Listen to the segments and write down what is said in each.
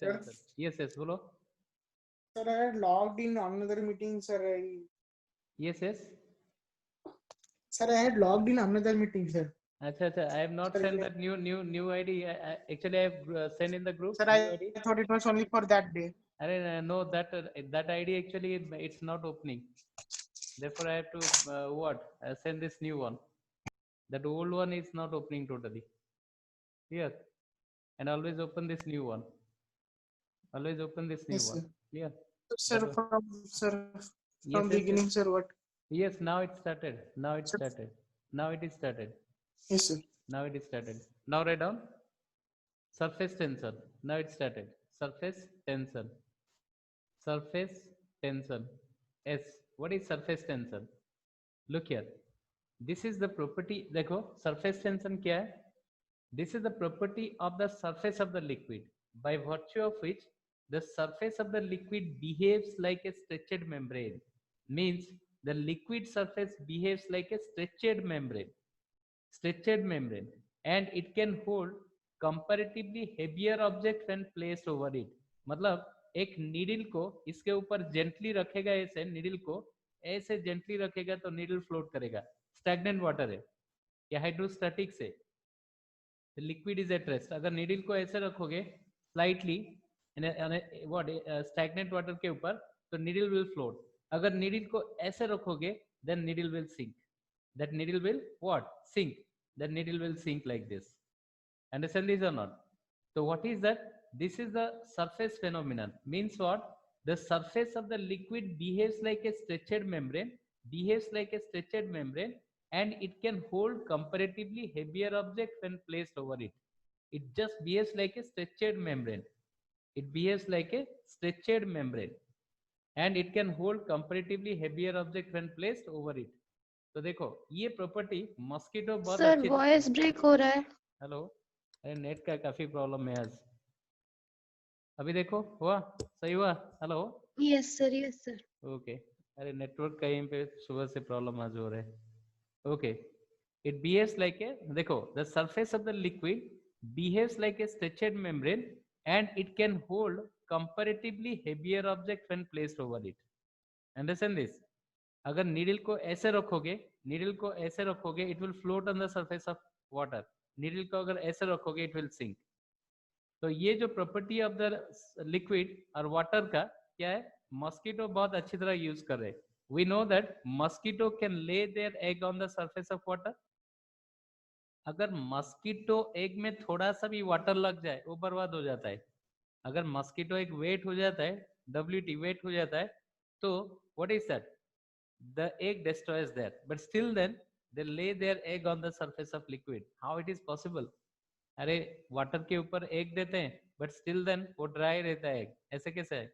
tension. Yes, yes, bolo. Sir, I had logged in another meeting, sir. Yes, yes. Sir, I had logged in another meeting, sir. Acha, I have not Sir, sent that new ID. Actually, I have sent in the group sir, new I ID. thought it was only for that day. No, that ID actually it's not opening. Therefore, I have to send this new one. That old one is not opening totally. Clear? And always open this new one. Always open this new Yes, one. sir. Clear? Sir, from Yes, beginning, yes. sir, what? Yes, now it started. Now it Sir. started. Now it is started. Yes, sir. Now it is started. Now write down surface tensor. Now it started. Surface tensor. Surface tension. S. What is surface tension? Look here. This is the property. देखो surface tension क्या है? This is the property of the surface of the liquid, by virtue of which the surface of the liquid behaves like a stretched membrane. Means the liquid surface behaves like a stretched membrane. Stretched membrane, and it can hold comparatively heavier object when placed over it. मतलब एक needle को इसके ऊपर gently रखेगा, ऐसे needle को ऐसे gently रखेगा तो नीडल फ्लोट करेगा. स्टैग्नेंट वाटर है या हाइड्रोस्टैटिक्स है. Liquid is at rest. अगर नीडल को ऐसे रखोगे स्लाइटली व्हाट स्टैग्नेंट वाटर के ऊपर तो नीडल विल फ्लोट. अगर नीडल को ऐसे रखोगे then needle will sink. That needle will what? Sink. That needle will sink like this. Understand this or not? So what is that? This is the surface phenomenon. Means what? The surface of the liquid behaves like a stretched membrane, and it can hold comparatively heavier object when placed over it. It just behaves like a stretched membrane. It behaves like a stretched membrane, and it can hold comparatively heavier object when placed over it. तो देखो ये property mosquito बहुत sir अच्छी. Voice break हो रहा है. Hello, अरे net का काफी प्रॉब्लम है आज. अभी देखो हुआ, सही हुआ. Hello. Yes sir, yes sir. Okay. अरे नेटवर्क कहीं पे सुबह से प्रॉब्लम आज हो रहा है. Okay. It behaves like a, देखो the surface of the liquid behaves like a stretched membrane, and it can hold comparatively heavier object when placed over it. Understand this? अगर नीडल को ऐसे रखोगे, it will float on the surface of water. Needle को अगर ऐसे रखोगे it will sink. तो ये जो प्रॉपर्टी ऑफ द लिक्विड और वाटर का क्या है, मस्कीटो बहुत अच्छी तरह यूज कर रहे हैं. We know that mosquito can lay their egg on the surface of water. अगर मस्कीटो एग में थोड़ा सा भी वाटर लग जाए वो बर्बाद हो जाता है. अगर मस्कीटो एक वेट हो जाता है, WT वेट हो जाता है, तो what is that? The egg destroys that, but still then they lay their egg on the surface of liquid. How it is possible? अरे वाटर के ऊपर एग देते हैं बट स्टिल देन वो ड्राई रहता है egg. ऐसे कैसे है?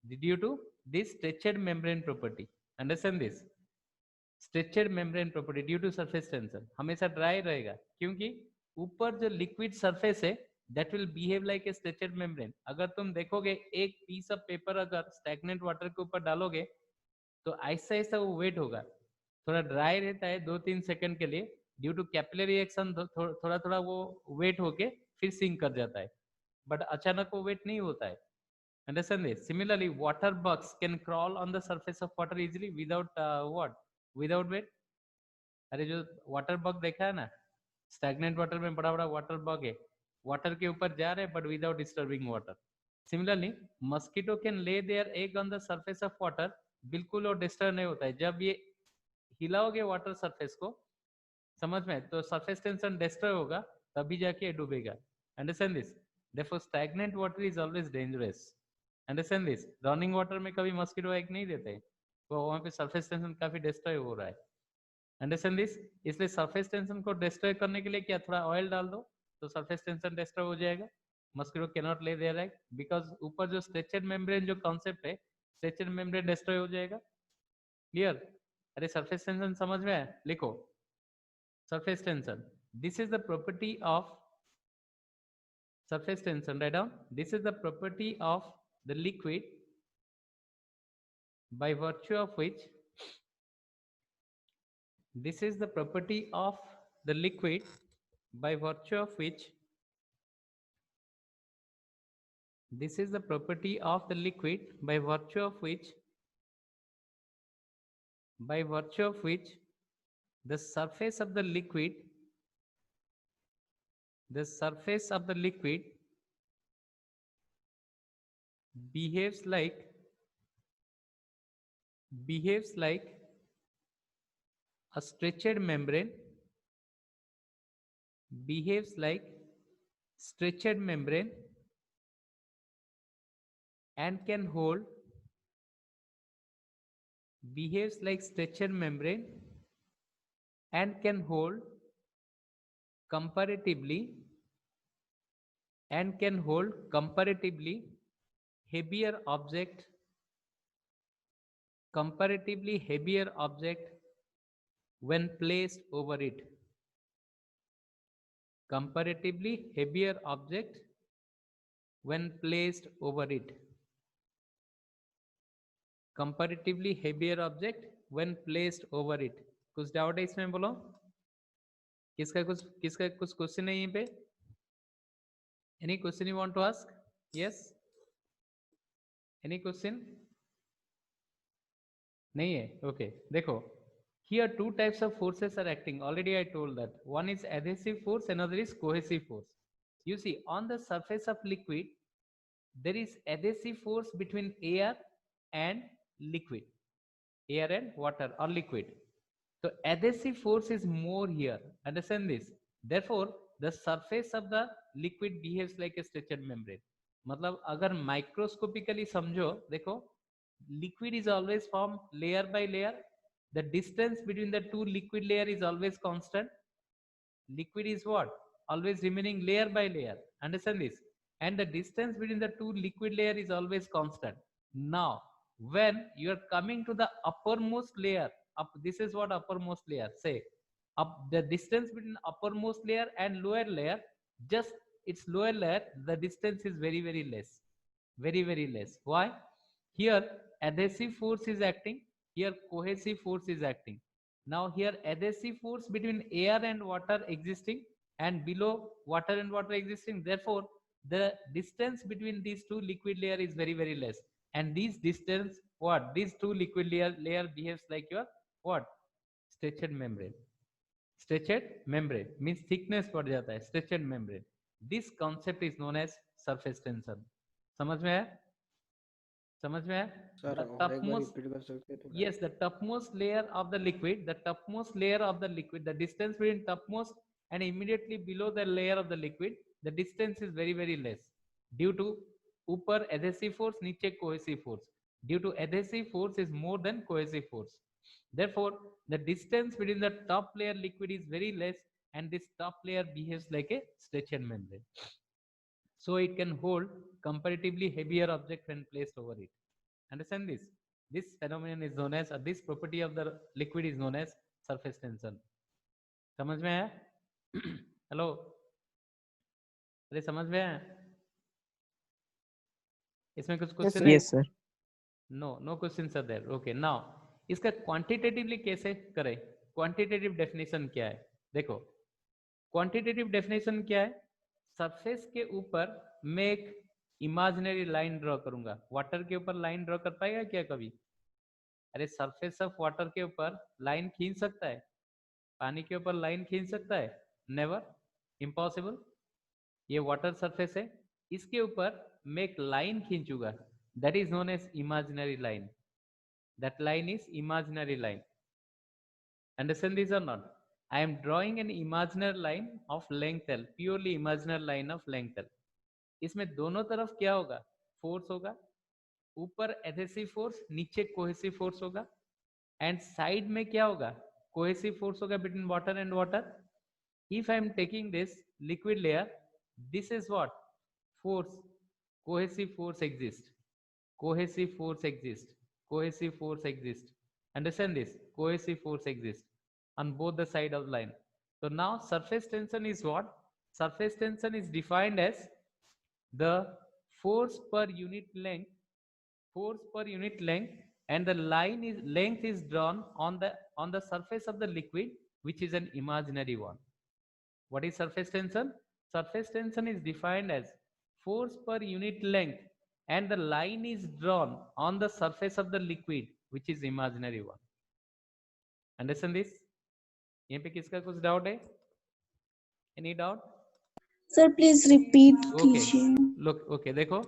Due to this stretched membrane property. Understand this? Stretched membrane property due to surface tension हमेशा ड्राई रहेगा, क्योंकि ऊपर जो लिक्विड सरफेस है that will behave like a stretched membrane. अगर तुम देखोगे एक पीस ऑफ पेपर अगर स्टैग्नेंट वाटर के ऊपर डालोगे तो ऐसा ऐसा वो वेट होगा. थोड़ा ड्राई रहता है 2-3 सेकंड के लिए, ड्यू टू कैपिलरी एक्शन थोड़ा थोड़ा वो वेट होके फिर सिंक कर जाता है, बट अचानक वो वेट नहीं होता है. Understand this? Similarly water bugs can crawl on the surface of water easily without without wet. अरे जो वाटर बग देखा है ना, स्टैग्नेंट वाटर में बड़ा बड़ा वाटर बग है, वाटर के ऊपर जा रहे हैं but without disturbing water. Similarly mosquito can lay their egg on the surface of water. बिल्कुल वो डिस्टर्ब नहीं होता है. जब ये हिलाओगे वाटर सरफेस को, समझ में, तो सरफेस टेंशन डिस्ट्रॉय होगा, तभी जाके डूबेगा. Understand this? therefore stagnant water is always dangerous. Understand this? Running water में कभी मस्कीटो एग नहीं देते, वो वहां पे सरफेस टेंशन काफी डिस्ट्रॉय हो रहा है. Understand this? इसलिए सरफेस टेंशन को डिस्ट्रॉय करने के लिए क्या, थोड़ा ऑयल डाल दो तो सरफेस टेंशन डिस्ट्रॉय हो जाएगा. मस्कीटो कैन नॉट ले देयर एग बिकॉज ऊपर जो स्ट्रेचड मेम्ब्रेन जो कॉन्सेप्ट है, स्ट्रेचड मेम्ब्रेन डिस्ट्रॉय हो जाएगा. क्लियर? अरे सरफेस टेंशन समझ में है? लिखो surface tension. This is the property of surface tension. Write down. This is the property of the liquid by virtue of which this is the property of the liquid by virtue of which This is the property of the liquid by virtue of which the surface of the liquid behaves like a stretched membrane, behaves like stretched membrane and can hold behaves like stretched membrane and can hold comparatively heavier object when placed over it. Comparatively heavier object when placed over it. Comparatively heavier object when placed over it. कुछ doubt है इसमें बोलो? किसका कुछ question है यहीं पे? Any question you want to ask? Yes? Any question? नहीं है? Okay. देखो, here two types of forces are acting. Already I told that. One is adhesive force, another is cohesive force. You see, on the surface of liquid, there is adhesive force between air and liquid, air and water or liquid. So adhesive force is more here. Understand this? Therefore, the surface of the liquid behaves like a stretched membrane. मतलब अगर microscopically समझो, देखो, liquid is always formed layer by layer. The distance between the two liquid layer is always constant. Liquid is what? Always remaining layer by layer. Understand this? And the distance between the two liquid layer is always constant. Now, when you are coming to the uppermost layer, this is what uppermost layer say. Up the distance between uppermost layer and lower layer, just its lower layer, the distance is very, very less. Very, very less. Why? Here adhesive force is acting, here cohesive force is acting. Now here adhesive force between air and water existing and below water and water existing. Therefore, the distance between these two liquid layer is very, very less. And these distance, what? These two liquid layer behaves like your what? Stretched membrane. Stretched membrane means thickness बढ़ जाता है. Stretched membrane. This concept is known as surface tension. समझ में आया? समझ में आया? Sir The और एक बार topmost, रिपीट कर सकते हैं थोड़ा? yes, the topmost layer of the liquid, the distance between topmost and immediately below the layer of the liquid, the distance is very, very less due to ऊपर adhesive force, नीचे cohesive force. Due to adhesive force is more than cohesive force. Therefore, the distance between the top layer liquid is very less, and this top layer behaves like a stretched membrane. So it can hold comparatively heavier object when placed over it. Understand this? This phenomenon is known as, this property of the liquid is known as surface tension. समझ में आया? Hello, अरे समझ में आया? इसमें कुछ question है? Yes, sir. No questions are there. Okay, now इसका क्वांटिटेटिवली कैसे करें? क्वांटिटेटिव डेफिनेशन क्या है? देखो, क्वांटिटेटिव डेफिनेशन क्या है? सरफेस के ऊपर मैं एक इमेजिनरी लाइन ड्रॉ करूंगा. वाटर के ऊपर लाइन ड्रॉ कर पाएगा क्या कभी? अरे सरफेस ऑफ वाटर के ऊपर लाइन खींच सकता है? पानी के ऊपर लाइन खींच सकता है? Never, impossible. ये वाटर सरफेस है, इसके ऊपर मैं एक लाइन खींचूंगा. That is known as imaginary line. That line is imaginary line. Understand this or not? I am drawing an imaginary line of length L, purely imaginary line of length L. इसमें दोनों तरफ क्या होगा? Force होगा. ऊपर adhesive force, नीचे cohesive force होगा. And side में क्या होगा? कोहेसिव फोर्स होगा between water and water. If I am taking this liquid layer, this is what? Force. Cohesive force exists. Cohesive force exists. Cohesive force exists. Understand this? Cohesive force exists on both the side of the line. So now surface tension is what? Surface tension is defined as the force per unit length, and the length is drawn on the surface of the liquid, which is an imaginary one. What is surface tension? Surface tension is defined as force per unit length and the line is drawn on the surface of the liquid which is imaginary one. Understand this? यहाँ पे किसका कुछ doubt है? Any doubt? Sir please repeat Okay. कीजिए. Look, okay, देखो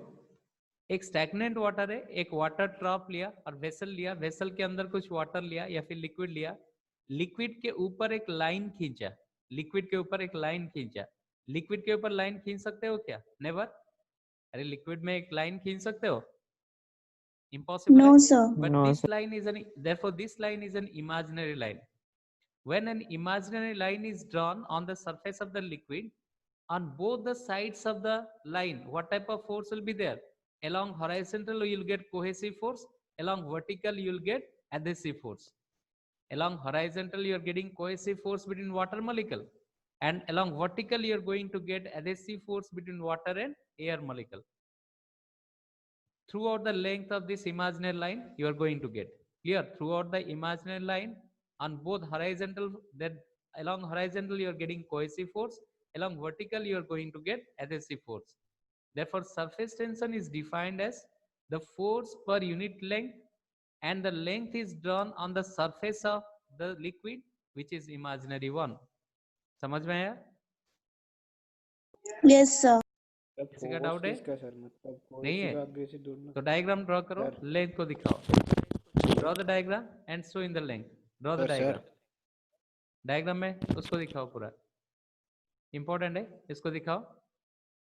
एक stagnant water है, एक वाटर ड्रॉप लिया और वेसल लिया, वेसल के अंदर कुछ वाटर लिया या फिर लिक्विड लिया, लिक्विड के ऊपर एक लाइन खींचा, लिक्विड के ऊपर एक लाइन खींचा, लिक्विड के ऊपर लाइन खींच सकते हो क्या? नेवर. अरे लिक्विड में एक लाइन खींच सकते हो? Impossible. No, है? sir. But No, this line is an, therefore this line is an imaginary line. When an imaginary line is drawn on the surface of the liquid, on both the sides of the line, what type of force will be there? Along horizontal you will get cohesive force, along vertical you will get adhesive force. Along horizontal you are getting cohesive force between water molecule, and along vertical you are going to get adhesive force between water and air molecule. Throughout the length of this imaginary line you are going to get clear. Throughout the imaginary line on both horizontal, that along horizontal you are getting cohesive force, along vertical you are going to get adhesive force. Therefore surface tension is defined as the force per unit length and the length is drawn on the surface of the liquid which is imaginary one. समझ में आया? Yes, sir. किसी का doubt है? Sir मतलब नहीं है? आगे से दोनों तो डायग्राम ड्रॉ करो, Sir. लेंथ को दिखाओ. Draw the diagram and show in the length. Draw the Sir, sir. diagram. Diagram में उसको दिखाओ पूरा. इंपॉर्टेंट है, इसको दिखाओ.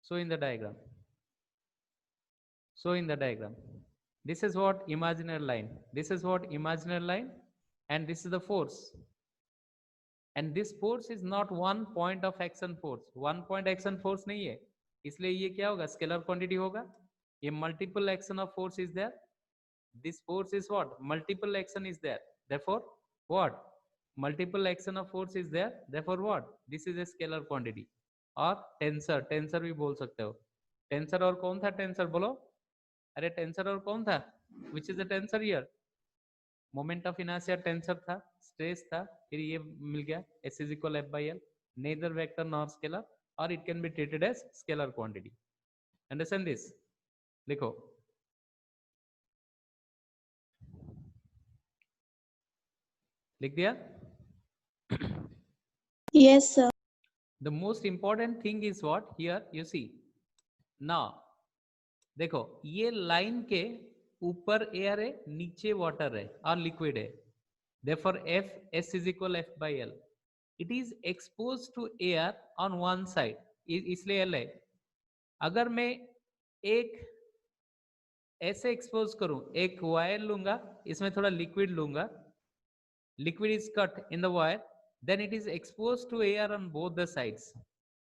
Show in the diagram. Show in the diagram. This is what imaginary line. This is what imaginary line, and this is the force. And this force is not one point of action force. One point action force नहीं है. इसलिए ये क्या होगा? Scalar quantity होगा. ये multiple action of force is there. This force is what? Multiple action is there. Therefore, what? Multiple action of force is there. Therefore, what? This is a scalar quantity. और tensor, tensor भी बोल सकते हो. Tensor और कौन था tensor बोलो? अरे टेंसर और कौन था? Which is the tensor here? Moment of inertia tensor था, स्ट्रेस था, फिर ये मिल गया S is equal F by L, neither vector nor scalar, or it can be treated as scalar quantity. Understand this? लिखो. लिख दिया? Yes, sir. The most important thing is what here you see. Now देखो ये line के ऊपर air है, नीचे water है और लिक्विड है. Therefore F S is equal F by L. It is exposed to air on one side. इसलिए L है. अगर मैं एक ऐसे एक्सपोज करूं, एक वायर लूंगा, इसमें थोड़ा लिक्विड लूंगा, liquid is cut in the wire, then it is exposed to air on both the sides,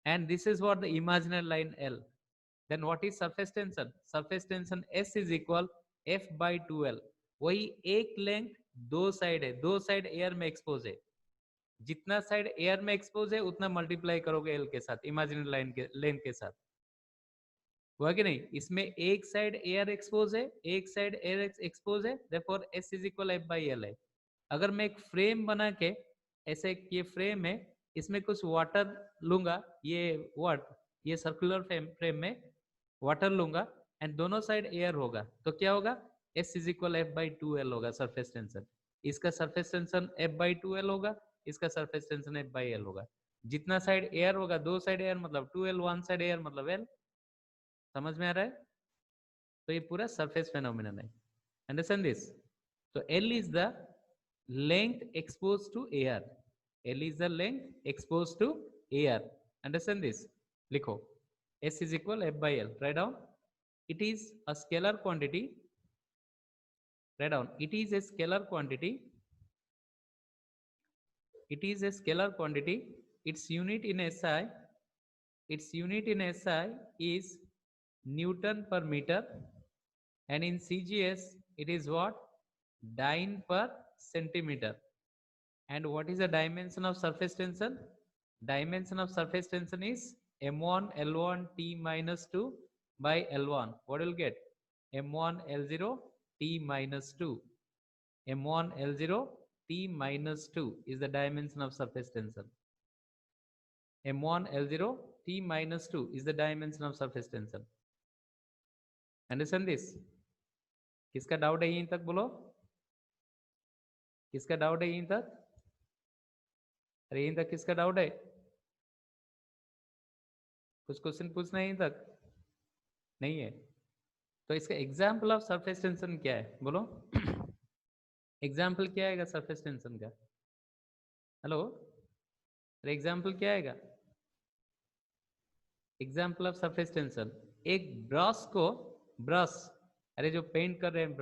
and this is what the imaginary line L. Then what is surface tension? Surface tension S is equal F by 2L. वही एक length दो side है, दो side air में expose है, जितना side air में expose है उतना मल्टीप्लाई करोगे L के साथ, इमेजिनरी लाइन के लेंथ के साथ, हुआ कि नहीं? इसमें एक साइड एयर एक्सपोज है, एक साइड एयर एक्सपोज है, therefore S is equal F by L है. अगर मैं एक फ्रेम बना के ऐसे, ये फ्रेम है, इसमें कुछ वाटर लूंगा, ये सर्कुलर फ्रेम में वाटर लूंगा एंड दोनों साइड एयर होगा, तो क्या होगा? S is equal F by 2L होगा सरफेस टेंशन. इसका surface tension F by 2L होगा, इसका surface tension F by L होगा. जितना साइड एयर होगा, दो साइड एयर मतलब 2L, वन साइड एयर मतलब L. समझ में आ रहा है? तो ये पूरा सरफेस फेनोमेनन है. Understand this? तो L is the length exposed to air. L is the length exposed to air. Understand this? लिखो. S is equal F by L. Write down. It is a scalar quantity. Write down. It is a scalar quantity. It is a scalar quantity. Its unit in SI. Its unit in SI is Newton per meter. And in CGS, it is what? Dyne per centimeter. And what is the dimension of surface tension? Dimension of surface tension is M1 L1 T minus 2 by L1. What will get? M1 L0 T minus 2. M1 L0 T minus 2 is the dimension of surface tension. M1 L0 T minus 2 is the dimension of surface tension. Understand this? किसका doubt है यहीं तक बोलो? किसका doubt है यहीं तक? अरे यहीं तक किसका डाउट है? कुछ क्वेश्चन पूछना है यहीं तक? नहीं है? तो इसका एग्जाम्पल ऑफ सरफेस टेंशन क्या है बोलो? एग्जाम्पल क्या आएगा सरफेस टेंशन का? हेलो, अरे एग्जाम्पल क्या आएगा? एग्जाम्पल ऑफ सरफेस टेंशन, एक ब्रश, अरे जो पेंट कर रहे हैं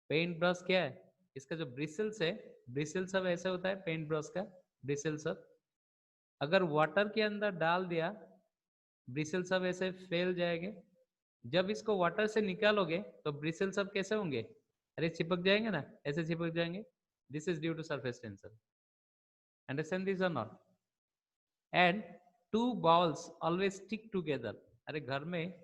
पेंट ब्रश क्या है? इसका जो ब्रिसल्स है, ब्रिसल सब ऐसा होता है पेंट ब्रश का ब्रिसल सब, अगर वाटर के अंदर डाल दिया ब्रिसल सब ऐसे फैल जाएंगे। जब इसको वाटर से निकालोगे तो ब्रिसल सब कैसे होंगे? अरे चिपक जाएंगे ना, ऐसे चिपक जाएंगे। This is due to surface tension. Understand this और not? And two balls always stick together. अरे घर में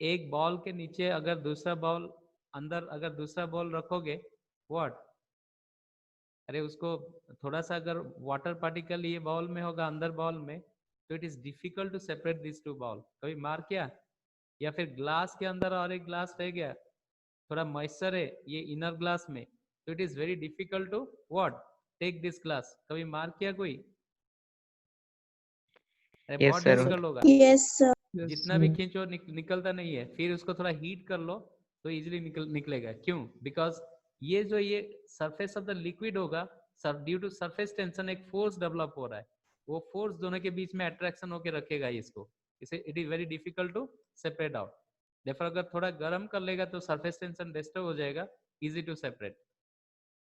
एक बॉल के नीचे अगर दूसरा बॉल अंदर, अगर दूसरा बॉल रखोगे व्हाट, अरे उसको थोड़ा सा अगर वाटर पार्टिकल ये बॉल में होगा अंदर बॉल में, तो it is difficult to separate this two ball. कभी मार किया? या फिर ग्लास के अंदर और एक ग्लास रह गया, थोड़ा मॉइस्चर है ये इनर ग्लास में, तो it is very difficult to what take this glass. कभी मार किया कोई? अरे Yes, बहुत sir. डिफिकल्ट होगा। Yes, sir. जितना भी खींचो निकलता नहीं है। फिर उसको थोड़ा हीट कर लो तो इजीली निकलेगा। क्यों? बिकॉज ये जो ये सरफेस ऑफ द लिक्विड होगा, ड्यू टू सरफेस टेंशन एक फोर्स डेवलप हो रहा है, वो फोर्स दोनों के बीच में अट्रैक्शन होकर रखेगा इसको, इसे it is very difficult to separate out. देखो अगर थोड़ा गर्म कर लेगा तो सरफेस टेंशन डिस्टर्ब हो जाएगा, easy to separate.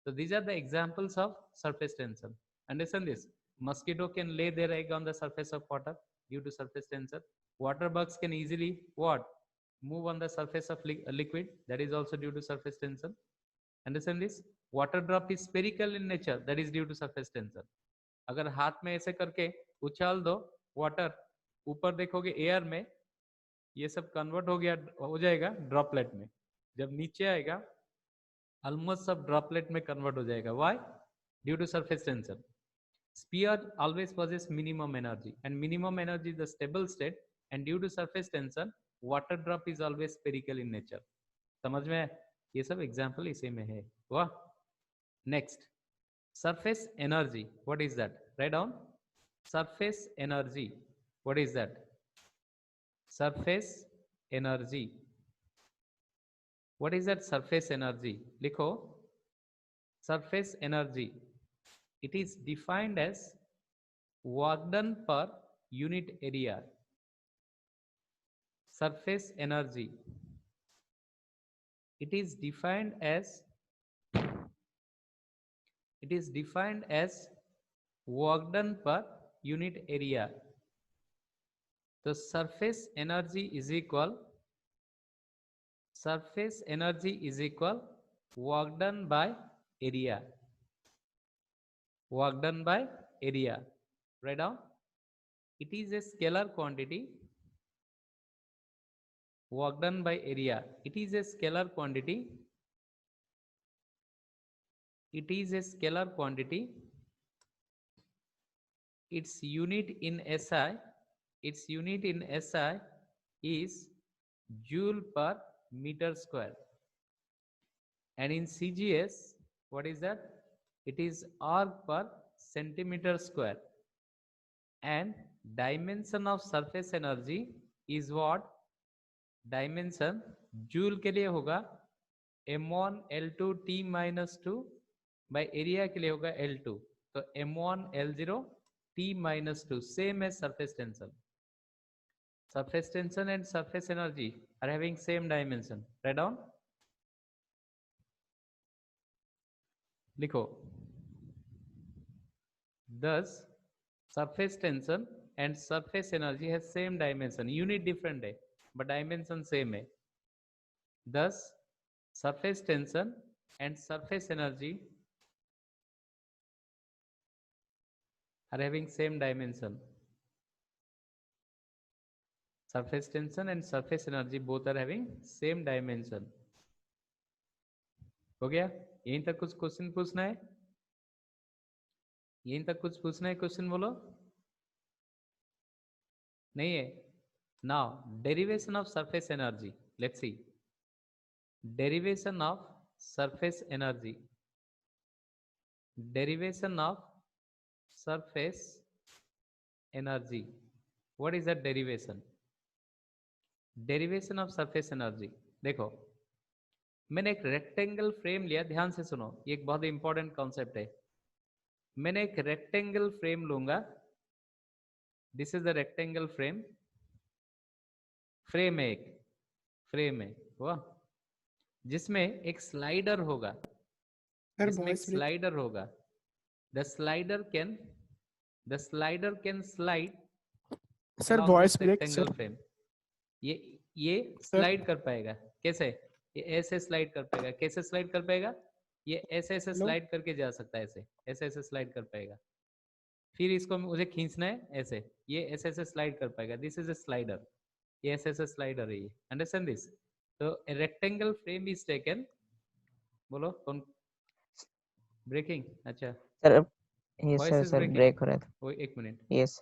So these are the examples of surface tension. Understand this? Mosquito can lay their egg on the surface of water due to surface tension. Water bugs can easily what? Move on the surface of liquid. That is also due to surface tension. Understand this? Water drop is spherical in nature. That is due to surface tension. अगर हाथ में ऐसे करके उछाल दो water, ऊपर देखोगे air में ये सब कन्वर्ट हो जाएगा ड्रॉपलेट में। जब नीचे आएगा almost सब droplet में convert हो जाएगा। Why? Due to surface tension. Sphere always possess minimum energy, and minimum energy is the stable state, and due to surface tension, water drop is always spherical in nature. समझ में? ये सब example इसी में है। वाह। Next, surface energy. What is that? Write down. Surface energy. What is that? Surface energy. What is that surface energy? लिखो surface energy. It is defined as work done per unit area. Surface energy. It is defined as work done per unit area. So surface energy is equal work done by area. Work done by area. Write down. It is a scalar quantity. Work done by area. It is a scalar quantity. It is a scalar quantity. Its unit in SI. Its unit in SI is joule per meter square. And in CGS, what is that? It is arc per centimeter square. And dimension of surface energy is what? Dimension joule के लिए होगा m1 L2 T minus 2 by area के लिए होगा L2. तो m1 L0 T minus 2 same as surface tension. Surface tension and surface energy are having same dimension. Write down. लिखो। Thus, surface tension and surface energy has same dimension. Unit different है, but dimension same है. Thus, surface tension and surface energy are having same dimension. Surface tension and surface energy both are having same dimension. हो गया? यहीं तक कुछ question पूछना है? यहीं तक कुछ पूछना है? क्वेश्चन बोलो। नहीं है. Now derivation of surface energy. Let's see. Derivation of surface energy. Derivation of surface energy. What is that derivation? Derivation of surface energy. देखो, मैंने एक रेक्टेंगल फ्रेम लिया. ध्यान से सुनो, ये एक बहुत इंपॉर्टेंट कॉन्सेप्ट है. मैंने एक रेक्टेंगल फ्रेम लूंगा. This is the rectangle frame. Frame है, एक फ्रेम है हुआ, जिसमें एक स्लाइडर होगा. सर जिसमें एक वॉइस ब्रेक. स्लाइडर होगा. The slider can slide sir along voice this break rectangle सर. frame. ये स्लाइड कर पाएगा. कैसे? ये ऐसे स्लाइड कर पाएगा. कैसे स्लाइड कर पाएगा? ये ऐसे ऐसे हेलो. स्लाइड करके जा सकता है. ऐसे ऐसे ऐसे स्लाइड कर पाएगा. फिर इसको मुझे खींचना है ऐसे. ये ऐसे ऐसे स्लाइड कर पाएगा. This is a slider. ये ऐसे ऐसे स्लाइडर है ये. Understand this? तो रेक्टेंगल फ्रेम इज टेकन. बोलो कौन ब्रेकिंग? अच्छा, sir yes voice sir is sir breaking. Break हो रहा था. वो एक मिनट. यस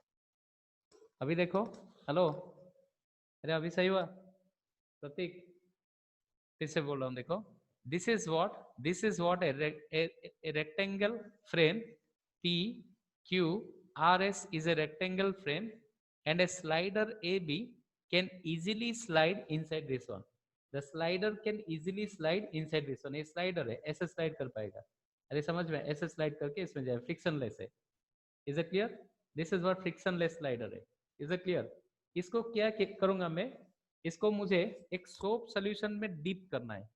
अभी देखो. हेलो. अरे अभी सही हुआ प्रतीक? फिर से बोल रहा हूँ. देखो, this is what a rectangle frame P Q R S is a rectangle frame and a slider A B can easily slide inside this one. The slider can easily slide inside this one. ये slider है, ऐसे slide कर पाएगा. अरे समझ में? ऐसे slide करके इसमें जाए. फ्रिक्शनलेस है. Is it clear? This is what frictionless slider है. Is it clear? इसको क्या करूंगा मैं? इसको मुझे एक सोप सॉल्यूशन में डीप करना है.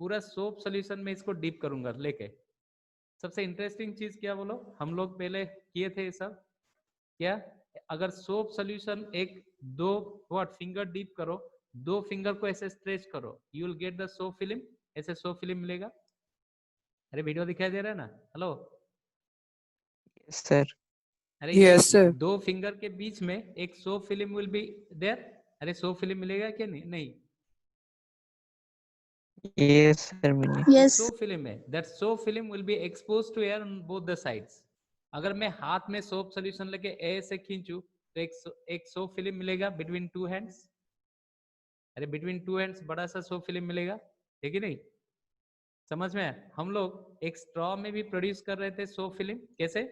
पूरा सोप सॉल्यूशन में इसको डीप करूंगा लेके. सबसे इंटरेस्टिंग चीज क्या बोलो? हम लोग पहले किए थे ये सब. क्या? अगर सोप सॉल्यूशन एक दो व्हाट फिंगर डीप करो, 2 फिंगर को ऐसे स्ट्रेच करो, you will get the soap film. ऐसे सोप फिल्म मिलेगा. अरे वीडियो दिखाई दे रहा है ना? हेलो. सर. अरे यस सर. 2 फिंगर के बीच में एक soap film will be there. अरे सोप फिल्म मिलेगा क्या? नहीं नहीं. यस सर मिली. Yes. सोप फिल्म है. That soap film will be expose to air on both the sides. अगर मैं हाथ में सोप सॉल्यूशन लेके ऐसे खींचू तो एक सोप फिल्म मिलेगा बिटवीन 2 हैंड्स. अरे बिटवीन 2 हैंड्स बड़ा सा सोप फिल्म मिलेगा. है कि नहीं? समझ में? हम लोग एक स्ट्रॉ में भी प्रोड्यूस कर रहे थे सोप फिल्म. कैसे?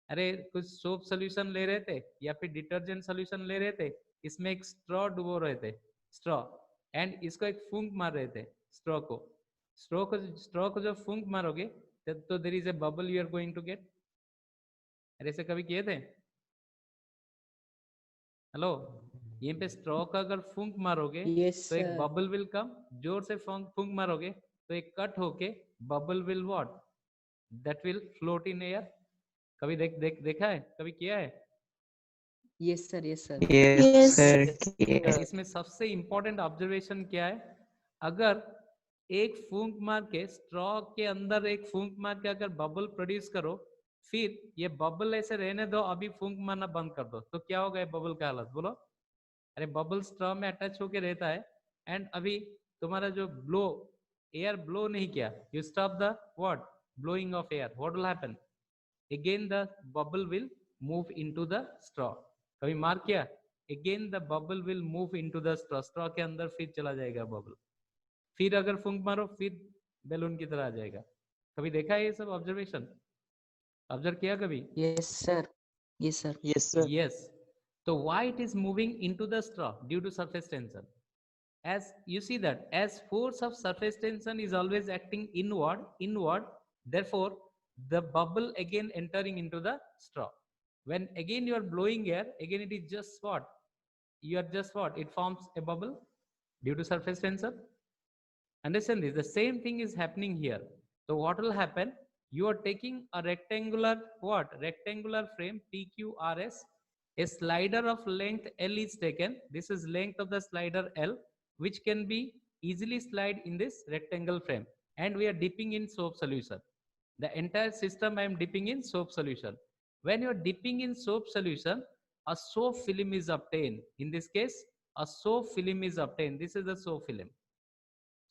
अरे कुछ सोप सॉल्यूशन ले रहे थे या फिर डिटर्जेंट सॉल्यूशन ले रहे थे. इसमें एक स्ट्रॉ डुबो रहे थे. स्ट्रॉ. एंड इसको एक फूंक मार रहे थे. स्ट्रॉ को जब फूंक मारोगे तो there is a bubble you are going to get. अरे ऐसे कभी किए थे? हेलो. ये पे स्ट्रॉ का अगर फूंक मारोगे तो एक बबल विल कम. जोर से फूंक मारोगे तो एक कट होके bubble will what that will float in air. कभी देखा है? कभी किया है? Yes sir. Yes Yes. Sir. इसमें सबसे इंपॉर्टेंट ऑब्जर्वेशन क्या है? अगर एक फूंक मार के स्ट्रॉ के अंदर एक फूंक मार के अगर बबल प्रोड्यूस करो, फिर ये बबल ऐसे रहने दो, अभी फूंक मारना बंद कर दो, तो क्या होगा बबल का हालत? बोलो. अरे बबल स्ट्रॉ में अटैच होके रहता है. एंड अभी तुम्हारा जो एयर ब्लो नहीं किया, you stop the what blowing of air. What will happen? again the bubble will move into the straw. कभी मार किया? again the bubble will move into the straw के अंदर फिर चला जाएगा बबल. फिर अगर फूंक मारो फिर बैलून की तरह आ जाएगा. कभी देखा है ये सब ऑब्जर्वेशन? ऑब्जर्व किया कभी? Yes sir. Yes sir. Yes sir. yes. So why it is moving into the straw? Due to surface tension. As you see that as force of surface tension is always acting inward, therefore the bubble again entering into the straw. When again you are blowing air, again it is just what? It forms a bubble due to surface tension. Understand this? The same thing is happening here. So what will happen? You are taking a rectangular frame PQRS. A slider of length L is taken. This is length of the slider L, which can be easily slide in this rectangle frame. And we are dipping in soap solution. The entire system I am dipping in soap solution. When you are dipping in soap solution, a soap film is obtained. In this case, a soap film is obtained. This is the soap film.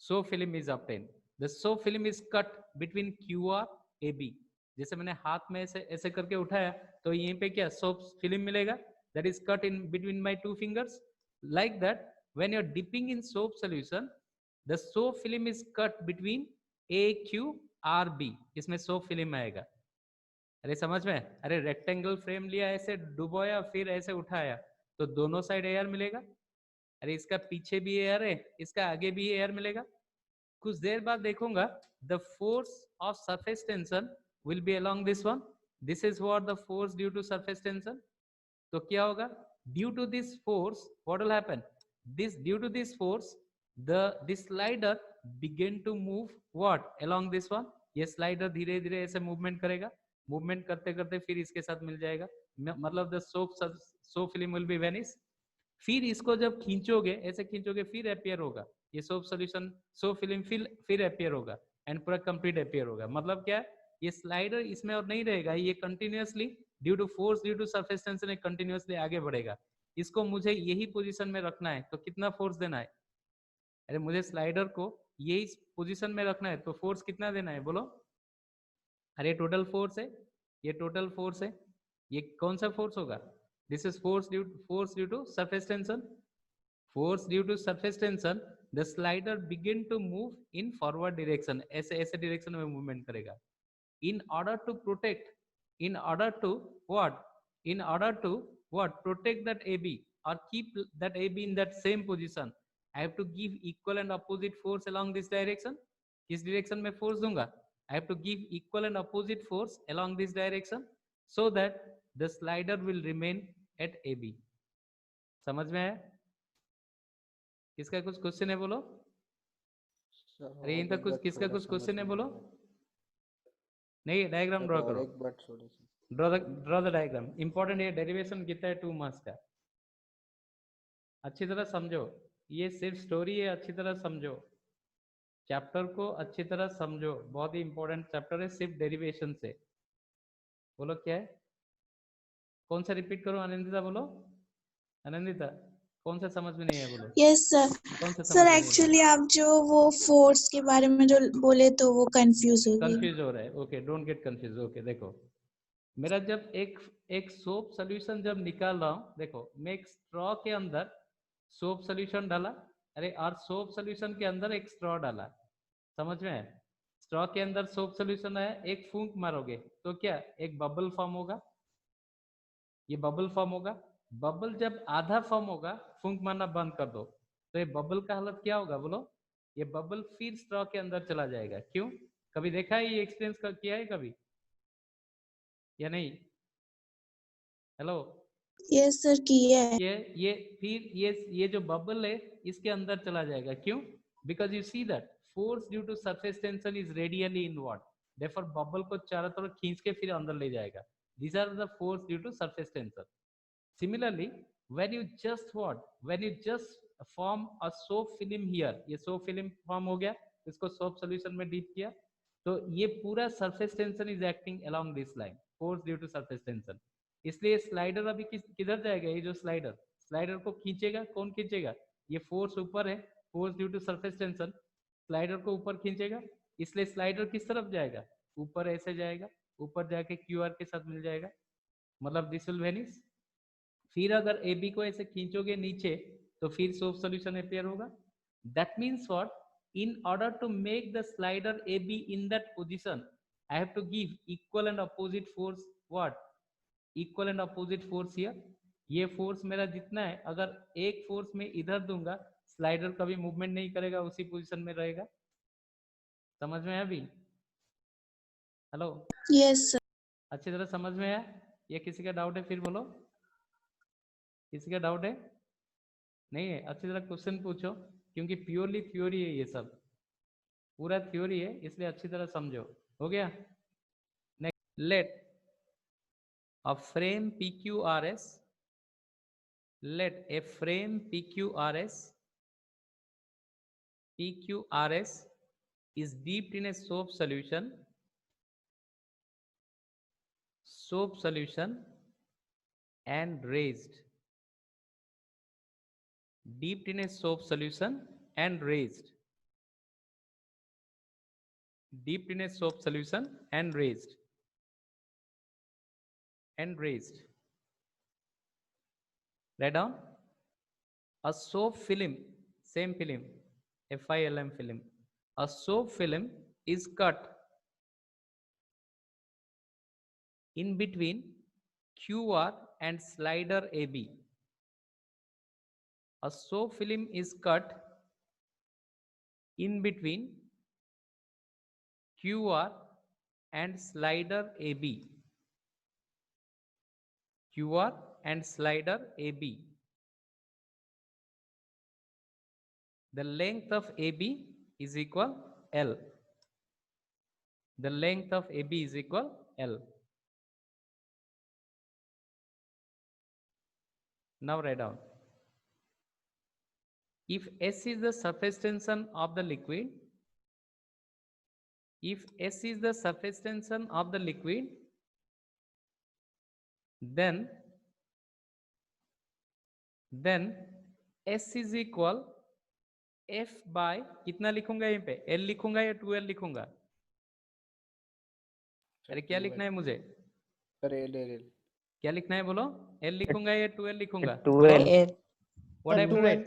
Soap film is obtained. The soap film is cut between QR AB. जैसे मैंने हाथ में ऐसे करके उठाया तो यहीं पे क्या सोप फिल्म मिलेगा. that is cut in between my two fingers. Like that, when you're dipping in soap solution, the soap film is cut between AQRB. इसमें soap film आएगा. अरे समझ में? अरे रेक्टेंगल फ्रेम लिया, ऐसे डुबोया, फिर ऐसे उठाया, तो दोनों साइड एयर मिलेगा. अरे इसका पीछे भी एयर है, इसका आगे भी एयर मिलेगा. कुछ देर बाद देखूंगा, the force of surface tension will be along this one. This is what the force due to surface tension. तो क्या होगा? Due to this force what will happen? Due to this force this slider begin to move what along this one. ये slider धीरे धीरे ऐसे movement करेगा. Movement करते करते फिर इसके साथ मिल जाएगा. मतलब the soap film will B vanish. फिर इसको जब खींचोगे, ऐसे खींचोगे, फिर अपियर होगा ये सोप सॉल्यूशन, सोप फिल्म फिर अपियर होगा एंड पूरा कंप्लीट अपियर होगा. मतलब क्या? ये स्लाइडर इसमें और नहीं रहेगा, ये continuously due to force due to surface tension continuously आगे बढ़ेगा. इसको मुझे यही पोजीशन में रखना है, तो कितना फोर्स देना है? अरे मुझे स्लाइडर को यही पोजीशन में रखना है, तो फोर्स कितना देना है बोलो? अरे टोटल फोर्स है, ये टोटल फोर्स है. ये कौन सा फोर्स होगा? This is force due to surface tension. Force due to surface tension, the slider begin to move in forward direction. ऐसे ऐसे डायरेक्शन में मूवमेंट करेगा. in order to protect, in order to what, in order to what, protect that AB or keep that AB in that same position, I have to give equal and opposite force along this direction. किस direction में force दूंगा? I have to give equal and opposite force along this direction so that the slider will remain at AB. समझ में है? किसका कुछ question है बोलो? अरे इन तक कुछ किसका कुछ क्वेश्चन है बोलो? नहीं, डायग्राम ड्रॉ करो. Draw the diagram. इंपॉर्टेंट है. डेरिवेशन कितना है? 2 मार्क्स का. अच्छी तरह समझो, ये सिर्फ स्टोरी है, अच्छी तरह समझो. चैप्टर को अच्छी तरह समझो, बहुत ही इंपॉर्टेंट चैप्टर है. सिर्फ डेरिवेशन से बोलो क्या है? कौन सा रिपीट करो? आनंदिता बोलो. आनंदिता कौन सा समझ में नहीं है बोलो? Yes sir. कौन सा सर एक्चुअली आप जो वो फोर्स के बारे में जो बोले तो वो कंफ्यूज हो गई. कंफ्यूज हो रहा है. Okay, don't get confuse. Okay, देखो मेरा जब एक सोप सॉल्यूशन जब निकाल रहा हूँ, देखो मैं एक स्ट्रॉ के अंदर सोप सॉल्यूशन डाला. अरे और सोप सॉल्यूशन के अंदर एक स्ट्रॉ डाला. समझ में है? स्ट्रॉ के अंदर सोप सॉल्यूशन है, एक फूंक मारोगे तो क्या? एक बबल फॉर्म होगा. ये बबल फॉर्म होगा. बबल जब आधा फॉर्म होगा, फूंक मारना बंद कर दो, तो ये बबल का हालत क्या होगा बोलो? ये बबल फिर स्ट्रॉ के अंदर चला जाएगा. क्यों? कभी देखा है? ये एक्सपीरियंस किया है कभी या नहीं? हेलो. यस सर किया है. ये फिर ये जो बबल है इसके अंदर चला जाएगा. क्यों? Because you see that force due to surface tension is radially inward. Therefore bubble को चारों तरफ खींच के फिर अंदर ले जाएगा. These are the force due to surface tension. Similarly, when you just form a soap film here, ये soap film form हो गया, इसको soap solution में dip किया, तो ये पूरा surface tension is acting along this line, force due to surface tension. इसलिए स्लाइडर अभी किधर जाएगा? ये जो स्लाइडर को खींचेगा, कौन खींचेगा? ये फोर्स ऊपर है, force due to surface tension, slider को ऊपर खींचेगा. इसलिए स्लाइडर किस तरफ जाएगा? ऊपर ऐसे जाएगा, ऊपर जाके क्यूआर के साथ मिल जाएगा. मतलब दिस विल वेनिश. फिर अगर ए बी को ऐसे खींचोगे नीचे, तो फिर सोप सॉल्यूशन अपियर होगा. That means what? In order to make the slider A B in that position, I have to give equal and opposite force. What? Equal and opposite force here. ये force मेरा जितना है, अगर एक force में इधर दूंगा, स्लाइडर कभी मूवमेंट नहीं करेगा, उसी पोजीशन में रहेगा. समझ में है अभी? हेलो. Yes sir. अच्छी तरह समझ में है? ये किसी का डाउट है फिर बोलो. किसी का डाउट है? नहीं है? अच्छी तरह क्वेश्चन पूछो, क्योंकि प्योरली थ्योरी है, ये सब पूरा थ्योरी है, इसलिए अच्छी तरह समझो. हो गया? Next, let a frame PQRS, let a frame PQRS is dipped in a soap solution and raised. Dipped in a soap solution and raised. Dipped in a soap solution and raised. And raised. Write down. A soap film, same film, FILM film. A soap film is cut in between QR and slider AB. A soap film is cut in between QR and slider AB. QR and slider AB. The length of AB is equal L. The length of AB is equal L. Now write down. If S is the surface tension of the liquid, if S is the surface tension of the liquid, then S is equal F by कितना लिखूंगा यहाँ पे? L लिखूंगा या 2L लिखूंगा? अरे क्या लिखना है मुझे? सर एल एल एल क्या लिखना है बोलो? L लिखूंगा या 2L लिखूंगा? 2L. What I put it?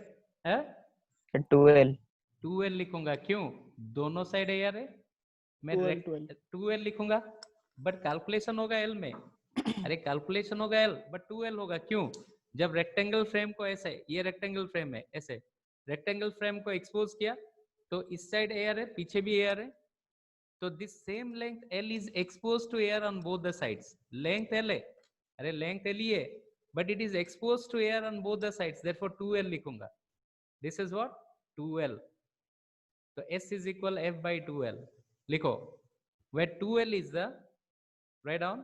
2L. 2L लिखूंगा. क्यों? दोनों साइड है यार. मैं 2L लिखूंगा, बट कैलकुलेशन होगा L में. अरे कैलकुलेशन होगा L, बट 2L होगा. क्यों? जब रेक्टेंगल फ्रेम को ऐसे, ये रेक्टेंगल फ्रेम है, ऐसे रेक्टेंगल फ्रेम को एक्सपोज किया तो इस साइड एयर है, पीछे भी एयर है, तो this same length L is expose to air on both the sides. Length L है, अरे लेंथ L ही है, but it is expose to air on both the sides, therefore 2L लिखूंगा. This is what? 2L. तो S is equal F by 2L. लिखो. Where 2L is the, write down,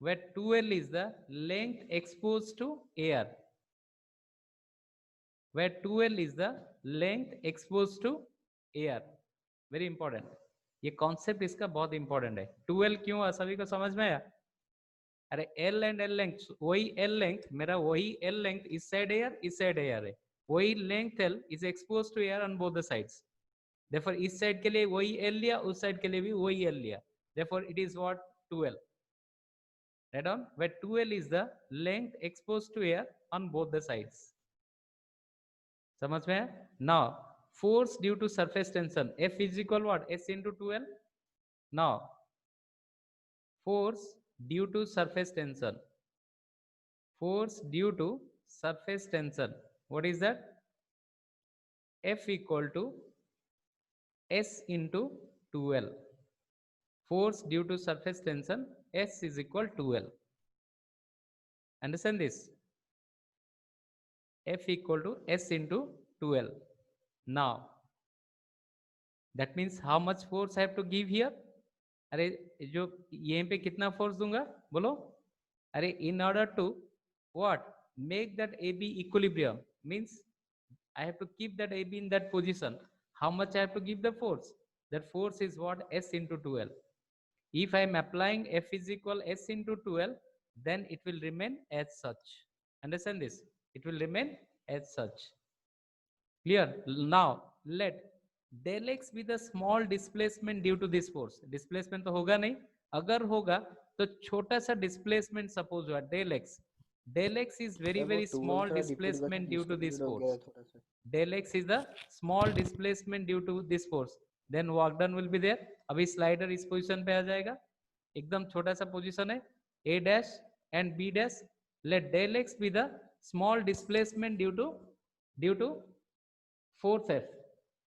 where 2L is the length exposed to air. Where 2L is the length exposed to air. Very important. ये concept इसका बहुत important है. 2L क्यों है, सभी को समझ में आया? अरे L एंड L लेंथ, वही L लेंथ, मेरा वही L लेंथ, इस साइड एयर, इस साइड एयर है, वही length L is expose to air on both the sides. Therefore इस साइड के लिए वही L लिया, उस साइड के लिए भी वही L लिया. Therefore it is what? 2L. Write down. Where 2L is the length exposed to air on both the sides. समझ में? Now force due to surface tension, F is equal what? S into 2L. Now force due to surface tension, force due to surface tension, what is that? F equal to S into 2L. Force due to surface tension, S is equal to 2L. Understand this? F equal to S into 2L. Now that means how much force I have to give here? अरे जो यहाँ पे कितना force दूंगा बोलो? अरे in order to what? Make that AB equilibrium, means I have to keep that AB in that position. How much I have to give the force? That force is what? S into 2L. If I am applying F is equal S into 2L, then it will remain as such. Understand this? It will remain as such. Clear? Now let del x be the small displacement due to this force. Displacement तो होगा नहीं, अगर होगा तो छोटा सा displacement suppose हुआ del x. Del x is very small displacement due to this force. Del x is the small displacement due to this force. Then work done will be there. अभी स्लाइडर इस position पे आ जाएगा, एकदम छोटा सा position है, A dash and B dash. Let del x be the small displacement due to force F.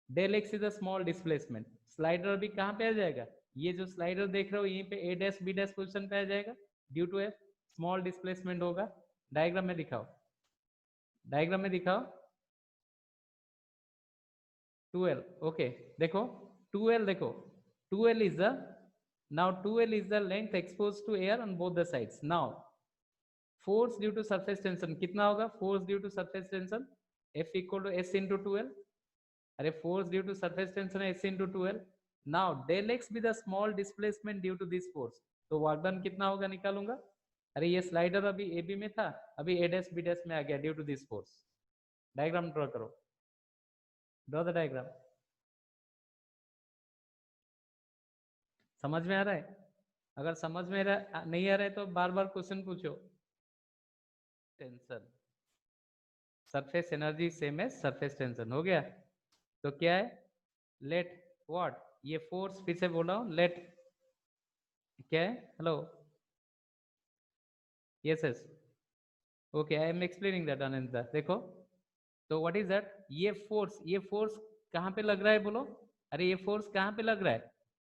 Del x is a small displacement. Slider अभी कहाँ पे आ जाएगा? ये जो स्लाइडर देख रहे हो यहीं पे A dash B dash position पे आ जाएगा, due to F small displacement होगा. डायग्राम में दिखाओ, डायग्राम में दिखाओ. 2L. ओके देखो 2L, देखो 2L is the, now 2L is the length exposed to air on both the sides. Now force due to surface tension कितना होगा? Force due to surface tension F equal to S into 2L. अरे force due to surface tension है S into 2L. Now del x be the small displacement due to this force. तो work done कितना होगा निकालूंगा. अरे ये slider अभी AB में था, अभी A dash B dash में आ गया due to this force. Diagram draw करो, ड्रॉ द डायग्राम. समझ में आ रहा है? अगर समझ में नहीं आ रहा है तो बार बार क्वेश्चन पूछो. Tension surface energy same as surface tension. हो गया? तो क्या है? लेट व्हाट, ये फोर्स फिर से बोल रहा हूं, लेट क्या है? Hello, yes yes, okay, I am explaining that Ananta. देखो, तो व्हाट इज दैट? ये फोर्स कहाँ पे लग रहा है बोलो? अरे ये फोर्स कहाँ पे लग रहा है?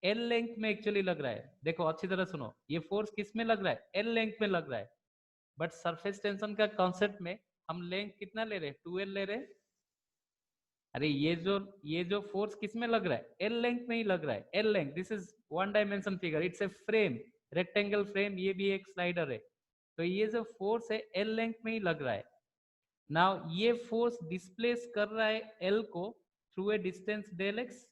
एल लेंथ में एक्चुअली लग रहा है। देखो अच्छी तरह सुनो, ये फोर्स किस में लग रहा है? एल लेंथ में लग रहा है। बट सरफेस टेंशन का कॉन्सेप्ट में हम लेंथ कितना ले रहे हैं? 2L ले रहे हैं। अरे ये जो फोर्स किस में लग रहा है? एल लेंथ में ही लग रहा है। L length, this is one dimension figure, it's a frame, rectangle frame, ये भी एक स्लाइडर है। तो ये जो फोर्स है एल लेंथ में ही लग रहा है। नाउ ये फोर्स डिस्प्लेस कर रहा है एल को through a distance del x,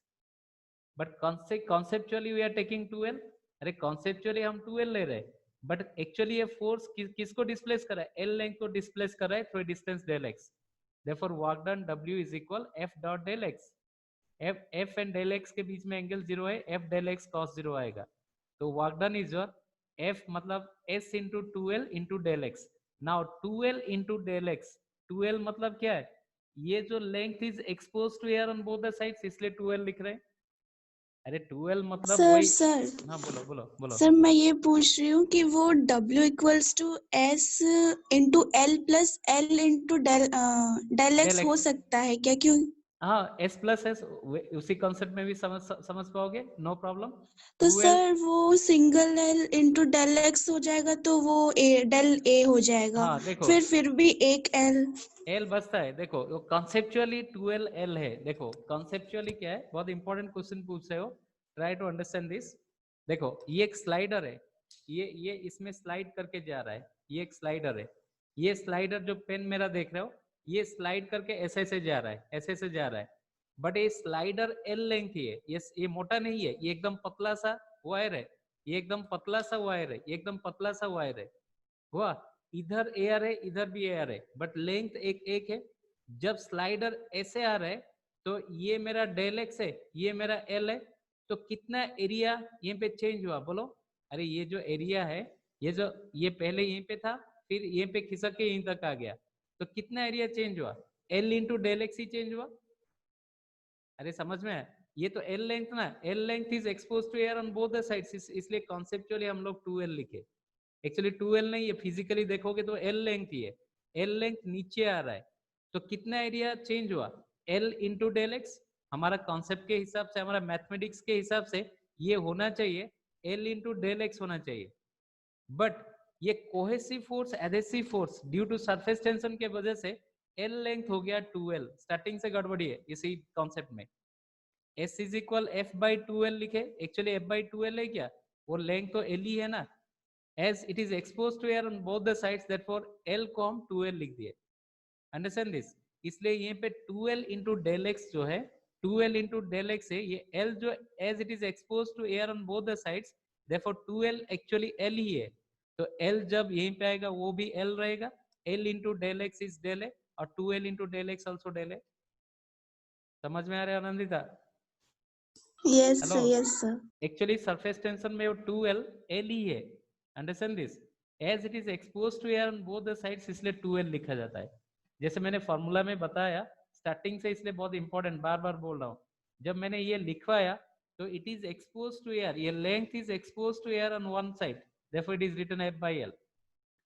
but conceptually we are taking 2L। अरे कॉन्सेप्चुअली हम 2L ले रहे हैं, बट एक्चुअली ये फोर्स किसको डिस्प्लेस कर रहा है? एल लेंथ को डिस्प्लेस कर रहा है through distance del x. Therefore work done W is equal F dot del x. F and del x के बीच में एंगल 0 है, F डेल एक्स cos 0 आएगा। तो work done is your F मतलब S into 2L into del x. Now 2L into del x, 2L मतलब क्या है? ये जो length is expose to air on both the sides, इसलिए 2L लिख रहे हैं। अरे 2L मतलब सर वही। सर हाँ बोलो बोलो बोलो। सर मैं ये पूछ रही हूँ कि वो W equals to S into L plus L into del del x हो एक्स, सकता है क्या? क्यों? हाँ S प्लस एस, उसी कॉन्सेप्ट में भी समझ पाओगे, नो प्रॉब्लम। तो 2L, सर वो single L into del x हो जाएगा, तो वो डेल ए हो जाएगा। हाँ देखो फिर भी एक एल। L बचता है। देखो वो कॉन्सेप्चुअली 2L L है। देखो कॉन्सेप्चुअली क्या है, बहुत इंपॉर्टेंट क्वेश्चन पूछ रहे हो, ट्राई टू अंडरस्टैंड दिस। देखो ये एक स्लाइडर है, ये इसमें स्लाइड करके जा रहा है, ये एक स्लाइडर है। ये स्लाइडर जो पेन मेरा देख रहे हो, ये स्लाइड करके ऐसे ऐसे जा रहा है, ऐसे ऐसे जा रहा है। बट ये स्लाइडर एल लेंथ ही है, ये मोटा नहीं है, ये एकदम पतला सा वायर है, ये एकदम पतला सा वायर है, ये एकदम पतला सा वायर है। हुआ? इधर एयर है, इधर भी एयर है, बट लेंथ एक एक है। जब स्लाइडर ऐसे आ रहा है, तो ये मेरा डेल एक्स है, ये मेरा एल है। तो कितना एरिया यहाँ पे चेंज हुआ बोलो? अरे ये जो एरिया है, ये पहले यहीं पे था, फिर यहीं पे खिसक के यहीं तक आ गया, तो कितना एरिया चेंज हुआ? एल इंटू डेल एक्स ही चेंज हुआ। अरे समझ में आया? ये तो एल लेंथ ना, L length is expose to air on both the sides, इसलिए कॉन्सेप्चुअली हम लोग 2L लिखे। एक्चुअली 2L नहीं है, फिजिकली देखोगे तो एल लेंथ ही है। एल लेंथ नीचे आ रहा है, तो कितना एरिया चेंज हुआ? L into del x. हमारा कॉन्सेप्ट के हिसाब से, हमारा मैथमेटिक्स के हिसाब से ये होना चाहिए एल इंटू डेल एक्स होना चाहिए। बट ये cohesive force, adhesive force due to surface tension के वजह से एल लेंथ हो गया 2L। स्टार्टिंग से गड़बड़ी है इसी कॉन्सेप्ट में। S is equal F by 2L लिखे, एक्चुअली F बाई 2L है क्या? वो लेंथ तो L ही है ना। as it is exposed to air on both the sides, therefore L को हम 2L लिख दिए। Understand this? इसलिए यहाँ पे 2L इंटू डेल एक्स जो है, 2L इंटू डेल एक्स है, ये L जो as it is exposed to air on both the sides, therefore 2L actually L ही है। तो L जब यहीं पे आएगा वो भी L रहेगा। L into del x is del है, और 2L into del x also del है। समझ में आ रहा है Anandita? Yes hello, sir, yes sir. Actually surface tension में वो 2L L ही है। Understand this? As it is expose to air on both the sides, इसलिए 2L लिखा जाता है। जैसे मैंने फॉर्मूला में बताया स्टार्टिंग से, इसलिए बहुत इंपॉर्टेंट, बार बार बोल रहा हूँ। जब मैंने ये लिखवाया तो it is expose to air, ये length is expose to air on one side, therefore it is written F by L।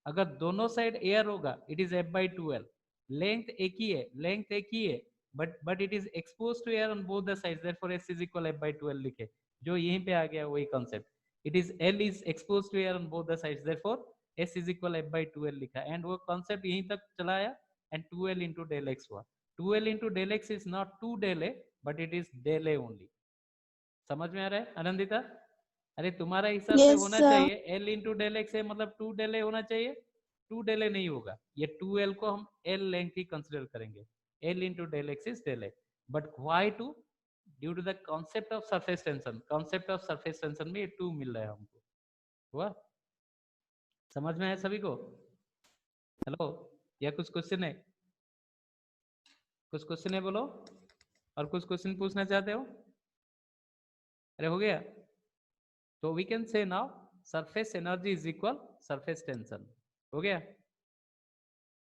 अगर दोनों साइड एयर होगा it is F by 2L। Length एक ही है, लेंथ एक ही है, but it is expose to air on both the sides, therefore S is equal F by 2L लिखे। जो यहीं पे आ गया वही concept, it is L is expose to air on both the sides, therefore S is equal F by 2L लिखा, and वो concept यहीं तक चलाया, and 2L into del x हुआ। 2L into del x is not 2 del A, but it is del A only. समझ में आ रहा है आनंदिता? अरे तुम्हारा हिसाब से यस होना सर। चाहिए L इंटू डेल एक्स है, मतलब 2 डेल ए होना चाहिए। 2 डेल ए नहीं होगा, ये 2L को हम L लेंथ ही कंसिडर करेंगे। L into del x is del A, but why 2? Due to the concept of surface tension. Concept of surface tension में ये 2 मिल रहा है हमको। हुआ? समझ में आया सभी को? हेलो, या कुछ क्वेश्चन है? कुछ क्वेश्चन है बोलो, और कुछ क्वेश्चन पूछना चाहते हो? अरे हो गया? तो we can say now surface energy is equal surface tension. हो गया?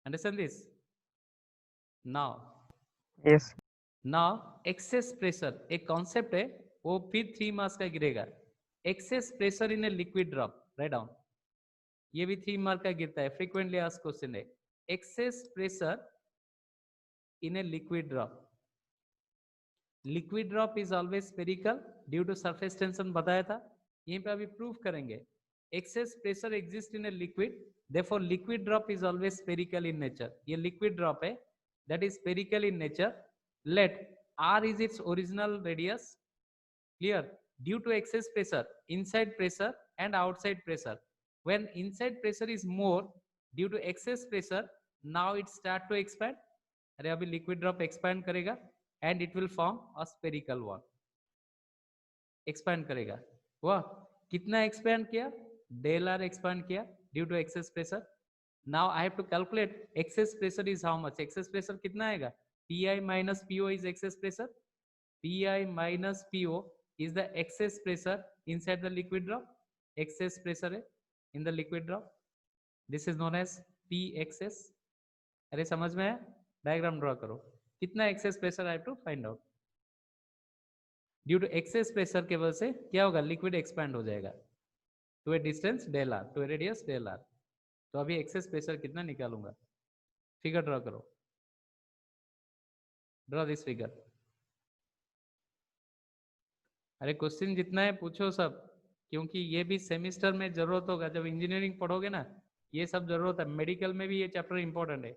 Understand this? Now Yes. Now excess pressure एक कॉन्सेप्ट है, वो फिर 3 मार्क्स का गिरेगा. Excess pressure in a liquid drop, write down. ये भी 3 मार्क का गिरता है, फ्रीक्वेंटली आस्क्ड क्वेश्चन है. Excess pressure in a liquid drop. Liquid drop is always spherical due to surface tension, बताया था. यहीं पे अभी प्रूफ करेंगे. Excess pressure exist in a liquid, therefore liquid drop is always spherical in nature. ये liquid drop है, that is spherical in nature. Let r is its original radius. Clear? Due to excess pressure, inside pressure and outside pressure. When inside pressure is more due to excess pressure, now it start to expand. अरे अभी liquid drop expand करेगा and it will form a spherical one. Expand करेगा. वाह, कितना expand किया? Del r expand किया due to excess pressure. Now I have to calculate excess pressure is how much. Excess pressure कितना आएगा? Pi minus Po is excess pressure. Pi minus Po is the excess pressure inside the liquid drop. Excess pressure है in the liquid drop. This is known as Pxs. अरे समझ में है? Diagram draw करो. कितना excess pressure I have to find out. Due to excess pressure के वजह से क्या होगा? Liquid expand हो जाएगा. To a distance del r, to a radius del r. तो अभी एक्सेस प्रेशर कितना निकालूंगा? फिगर ड्रॉ करो. Draw this figure. अरे क्वेश्चन जितना है पूछो सब, क्योंकि ये भी सेमिस्टर में जरूरत होगा. जब इंजीनियरिंग पढ़ोगे ना, ये सब जरूरत है. मेडिकल में भी ये चैप्टर इंपॉर्टेंट है.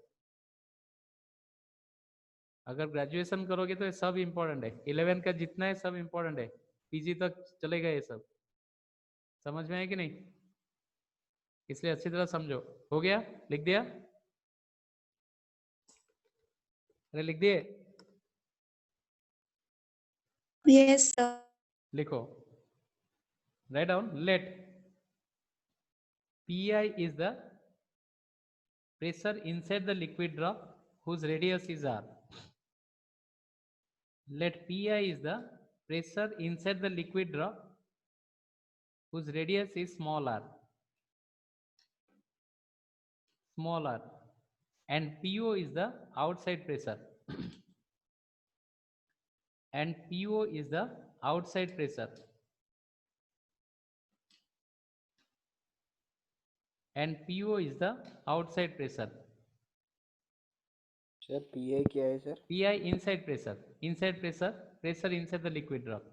अगर ग्रेजुएशन करोगे तो ये सब इंपॉर्टेंट है. 11 का जितना है सब इंपॉर्टेंट है. पीजी तक चलेगा ये सब. समझ में आया कि नहीं? इसलिए अच्छी तरह समझो. हो गया? लिख दिया? अरे लिख दिए? Yes, sir. लिखो. Write down. Let Pi is the pressure inside the liquid drop whose radius is r. Let Pi is the pressure inside the liquid drop whose radius is small r. Small r. And Po is the outside pressure. And Po is the outside pressure. And Po is the outside pressure. Sir pi क्या है sir? Pi inside pressure. Inside pressure, pressure inside the liquid drop.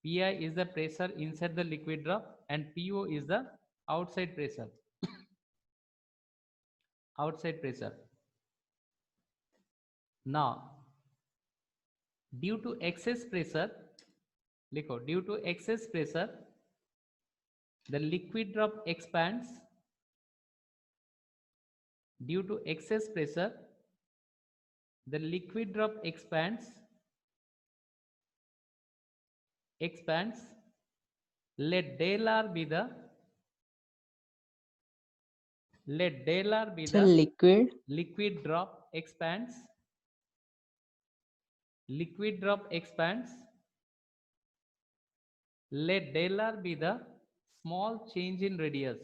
Pi is the pressure inside the liquid drop and Po is the outside pressure. Outside pressure. Now, due to excess pressure, लिखो, due to excess pressure, the liquid drop expands. Due to excess pressure, the liquid drop expands. Let del r be the Sir, liquid. liquid drop expands. Liquid drop expands. Let del r be the small change in radius.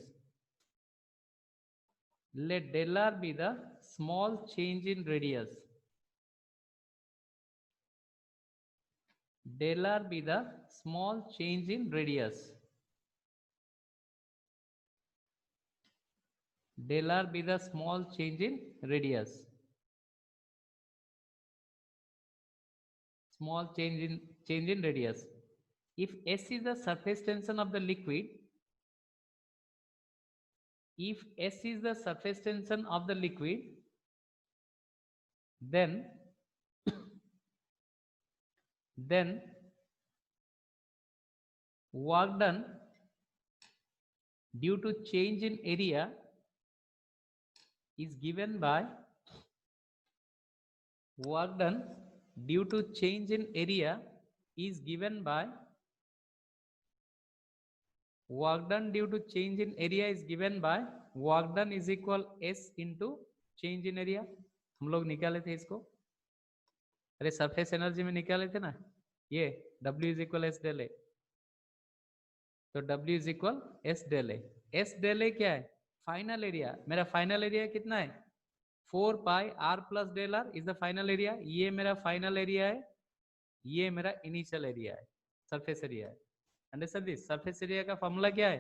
Let del r be the small change in radius. Del r be the small change in radius. Del r be the small change in radius. Small change in radius. If S is the surface tension of the liquid, if S is the surface tension of the liquid, then work done due to change in area is given by work done due to change in area is given by work done due to change in area is given by work done is equal S into change in area. हम लोग निकाले थे इसको. अरे surface energy में निकाले थे ना, ये W is equal S del A. तो W is equal S del A. S del A क्या है? Final area. मेरा फाइनल एरिया कितना है? 4 pi r plus del r is the final area. ये मेरा फाइनल एरिया है, ये मेरा इनिशियल एरिया है, सरफेस एरिया है. Understand this? सरफेस एरिया का फॉर्मूला क्या है?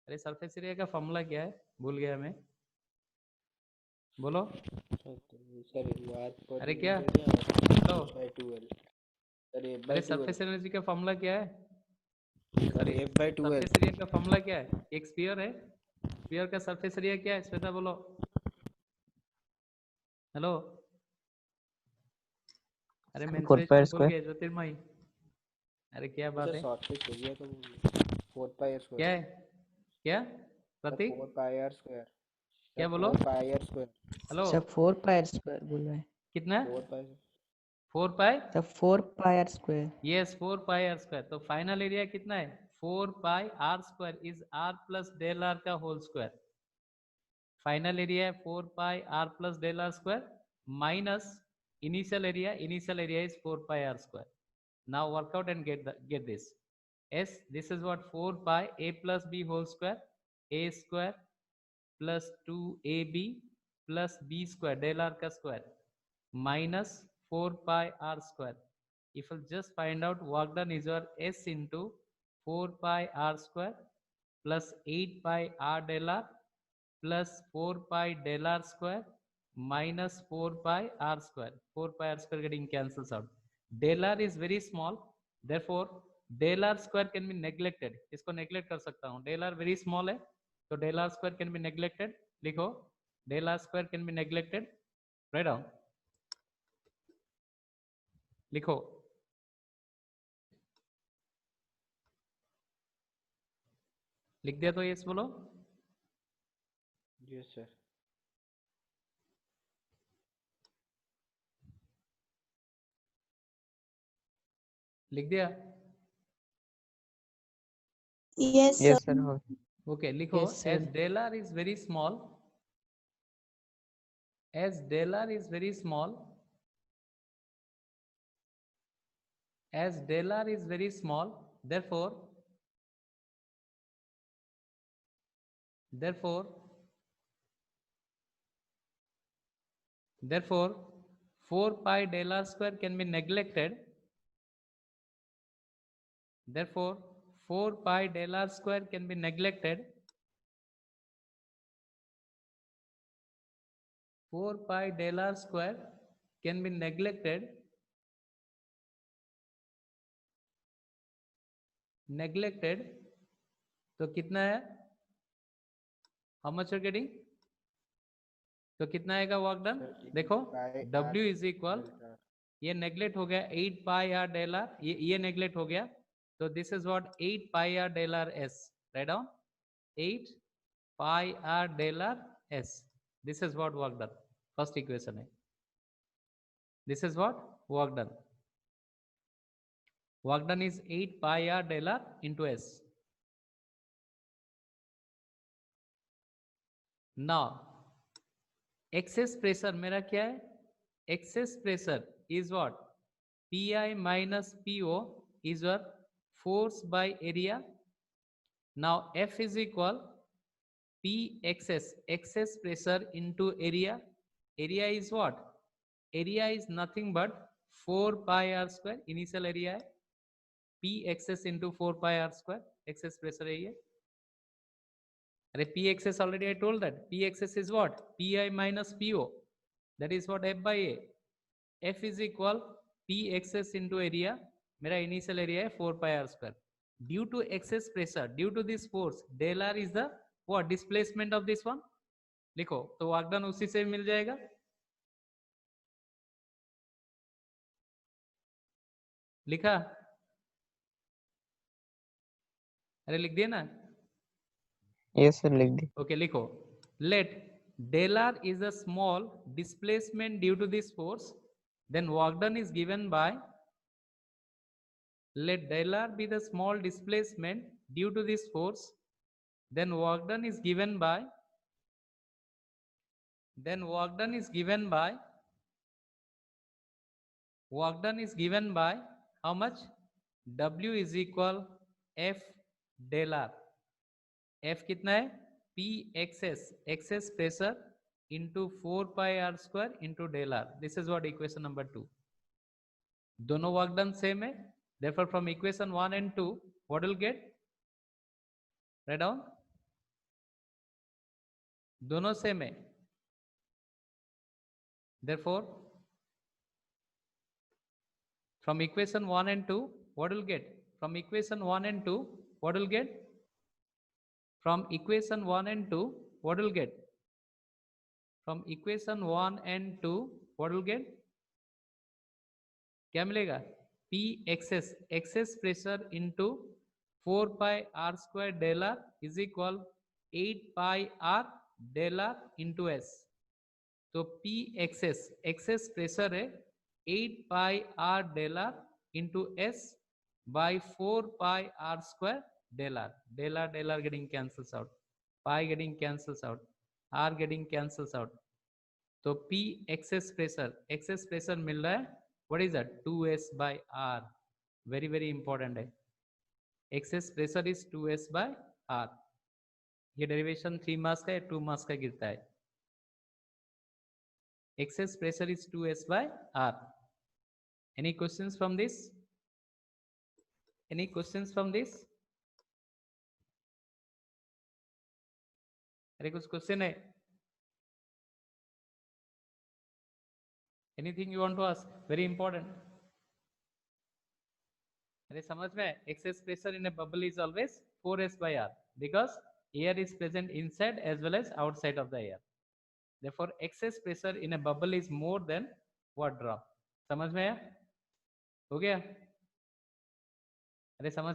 अरे सरफेस एरिया का फॉर्मूला क्या है, भूल गया मैं, बोलो. अरे क्या, हेलो, अरे सरफेस एनर्जी का फॉर्मूला क्या है? सरफेस एरिया का फॉर्मूला क्या है? एक स्फीयर है, स्फीयर का सरफेस एरिया क्या है? श्वेता बोलो. हेलो, अरे Sir, 4 pi मेंसुरेशन भूल square. गए ज्योतिर्मयी. अरे क्या बात है, फोर पाई स्क्वायर. क्या है, क्या प्रतीक, 4 पाई आर स्क्वायर. क्या बोलो? 4 pi r square. Hello, sir 4 pi square बोल रहे हैं. कितना? 4 pi. 4 pi. Sir 4 pi square. Yes, 4 pi r square. तो फाइनल एरिया कितना है? 4 pi r square is r plus del r का होल स्क्वायर. फाइनल एरिया है 4 pi r plus del r square minus initial area. Initial area is 4 pi r square. Now work out and get this. S, this is what 4 pi a plus b whole square, a square plus 2ab plus b square del r का square minus 4 pi r square. If you just find out work done is your S into 4 pi r square plus 8 pi r del r plus 4 pi del r square minus 4 pi r square. 4 pi r square getting cancels out. Del r is very small, therefore del r square can be neglected. इसको neglect कर सकता हूँ. del r very small है, तो del r square can be neglected. लिखो, del r square can be neglected. Write down. लिखो. लिख दिया तो यस बोलो. Yes sir. लिख दिया. Yes, Yes sir. sir. हो. Okay, लिखो. Yes, sir. As del r is very small, as del r is very small, as del r is very small, therefore 4 pi del r square can be neglected. Therefore 4 pi del r square can be neglected. 4 pi del r square can be neglected. Neglected. तो कितना है? How much you're getting? तो कितना आएगा work done? देखो, W is equal, ये neglect हो गया 8 पाई आर डेल आर, ये नेग्लेक्ट हो गया, तो this is what 8 pi r del r s. Write down 8 pi r del r s. This is what work done. First equation है. This is what work done. Work done is 8 pi r del r into s. Now excess pressure मेरा क्या है? Excess pressure is what PI minus PO is your force by area. Now F is equal Pxs, excess pressure into area. Area is what? Area is nothing but 4 pi r square. Initial area है Pxs into 4 pi r square. Excess pressure है ये. अरे Pxs already I told that. Pxs is what? PI minus PO. That is what F by A. F is equal Pxs into area. मेरा initial area है 4 pi r square. Due to excess pressure, due to this force, del r is the what? Displacement of this one. लिखो, तो work done उसी से मिल जाएगा. लिखा? अरे लिख दिया ना? Yes sir. लिख दी. Okay, लिखो. Let del r is a small displacement due to this force. Then work done is given by, let del r be the small displacement due to this force. Then work done is given by, work done is given by how much? W is equal F del r. F कितना है? Pxs, excess pressure into 4 pi r square into del r. This is what equation number 2. दोनों work done same है. Therefore, from equation 1 and 2, what will get? Write down. दोनों same है. Therefore, from equation 1 and 2, what will get? From equation 1 and 2, what will get? From equation 1 and 2, what will get? From equation 1 and 2, what will get? क्या मिलेगा? P excess, excess pressure into 4 pi r square del r is equal 8 pi r del r into s. तो P excess, excess pressure है 8 pi r del r into s by 4 pi r square del r. Del r getting cancels out. Pi getting cancels out. R getting cancels out. तो P excess pressure मिल रहा है. What is that? 2s by r. Very very important है. Excess pressure is 2s by r. ये derivation 3 मास का है, 2 मास का गिरता है. Excess pressure is 2s by r. Any questions from this? Any questions from this? अरे कुछ क्वेश्चन है? Anything you want to ask? Very important. अरे समझ में? Excess pressure in a bubble is always 4s by r because air is present inside as well as outside of the air. Therefore, excess pressure in a bubble is more than what drop. समझ में आया? हो गया? अरे समझ